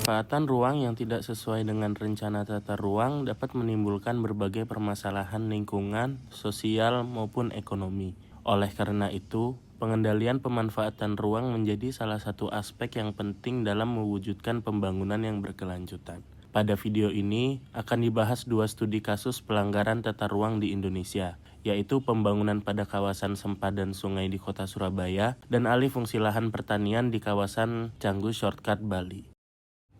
Pemanfaatan ruang yang tidak sesuai dengan rencana tata ruang dapat menimbulkan berbagai permasalahan lingkungan, sosial, maupun ekonomi. Oleh karena itu, pengendalian pemanfaatan ruang menjadi salah satu aspek yang penting dalam mewujudkan pembangunan yang berkelanjutan. Pada video ini akan dibahas dua studi kasus pelanggaran tata ruang di Indonesia, yaitu pembangunan pada kawasan sempadan sungai di Kota Surabaya dan alih fungsi lahan pertanian di kawasan Canggu Shortcut, Bali.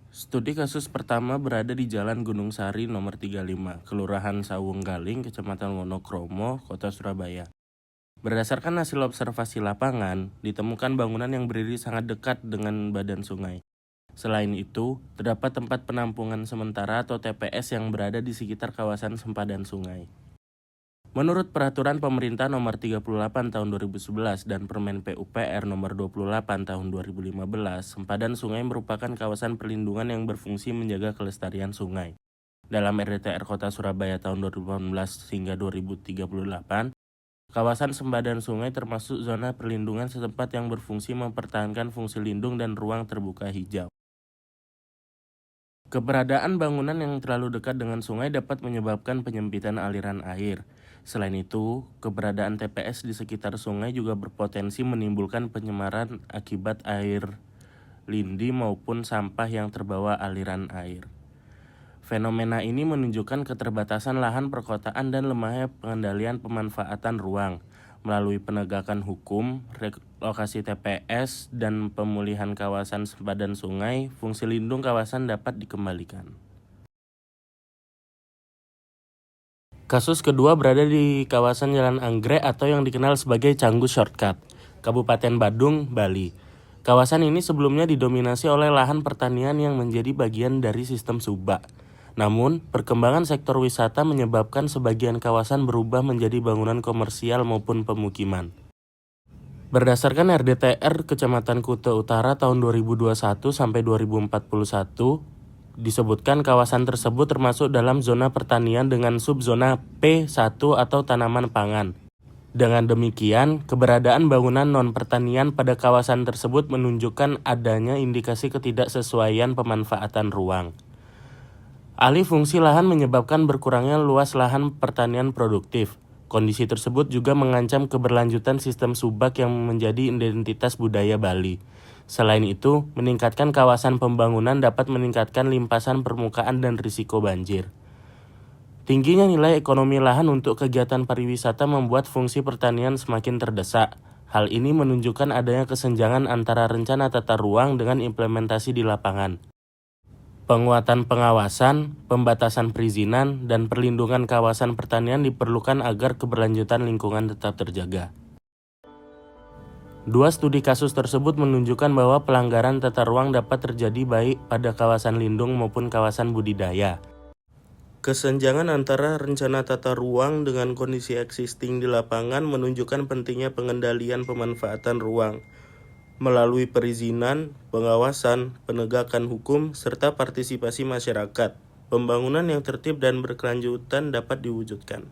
Studi kasus pertama berada di Jalan Gunung Sari nomor 35, Kelurahan Sawung Galing, Kecamatan Wonokromo, Kota Surabaya. Berdasarkan hasil observasi lapangan, ditemukan bangunan yang berdiri sangat dekat dengan badan sungai. Selain itu, terdapat tempat penampungan sementara atau TPS yang berada di sekitar kawasan sempadan sungai. Menurut Peraturan Pemerintah Nomor 38 Tahun 2011 dan Permen PUPR Nomor 28 Tahun 2015, sempadan sungai merupakan kawasan perlindungan yang berfungsi menjaga kelestarian sungai. Dalam RDTR Kota Surabaya tahun 2018 hingga 2038, kawasan sempadan sungai termasuk zona perlindungan setempat yang berfungsi mempertahankan fungsi lindung dan ruang terbuka hijau. Keberadaan bangunan yang terlalu dekat dengan sungai dapat menyebabkan penyempitan aliran air. Selain itu, keberadaan TPS di sekitar sungai juga berpotensi menimbulkan pencemaran akibat air lindi maupun sampah yang terbawa aliran air. Fenomena ini menunjukkan keterbatasan lahan perkotaan dan lemahnya pengendalian pemanfaatan ruang. Melalui penegakan hukum, relokasi TPS, dan pemulihan kawasan sempadan sungai, fungsi lindung kawasan dapat dikembalikan. Kasus kedua berada di kawasan Jalan Anggrek atau yang dikenal sebagai Canggu Shortcut, Kabupaten Badung, Bali. Kawasan ini sebelumnya didominasi oleh lahan pertanian yang menjadi bagian dari sistem subak. Namun, perkembangan sektor wisata menyebabkan sebagian kawasan berubah menjadi bangunan komersial maupun pemukiman. Berdasarkan RDTR Kecamatan Kuta Utara tahun 2021 sampai 2041, disebutkan kawasan tersebut termasuk dalam zona pertanian dengan subzona P1 atau tanaman pangan. Dengan demikian, keberadaan bangunan non-pertanian pada kawasan tersebut menunjukkan adanya indikasi ketidaksesuaian pemanfaatan ruang. Alih fungsi lahan menyebabkan berkurangnya luas lahan pertanian produktif. Kondisi tersebut juga mengancam keberlanjutan sistem subak yang menjadi identitas budaya Bali. Selain itu, meningkatkan kawasan pembangunan dapat meningkatkan limpasan permukaan dan risiko banjir. Tingginya nilai ekonomi lahan untuk kegiatan pariwisata membuat fungsi pertanian semakin terdesak. Hal ini menunjukkan adanya kesenjangan antara rencana tata ruang dengan implementasi di lapangan. Penguatan pengawasan, pembatasan perizinan, dan perlindungan kawasan pertanian diperlukan agar keberlanjutan lingkungan tetap terjaga. Dua studi kasus tersebut menunjukkan bahwa pelanggaran tata ruang dapat terjadi baik pada kawasan lindung maupun kawasan budidaya. Kesenjangan antara rencana tata ruang dengan kondisi existing di lapangan menunjukkan pentingnya pengendalian pemanfaatan ruang melalui perizinan, pengawasan, penegakan hukum, serta partisipasi masyarakat. Pembangunan yang tertib dan berkelanjutan dapat diwujudkan.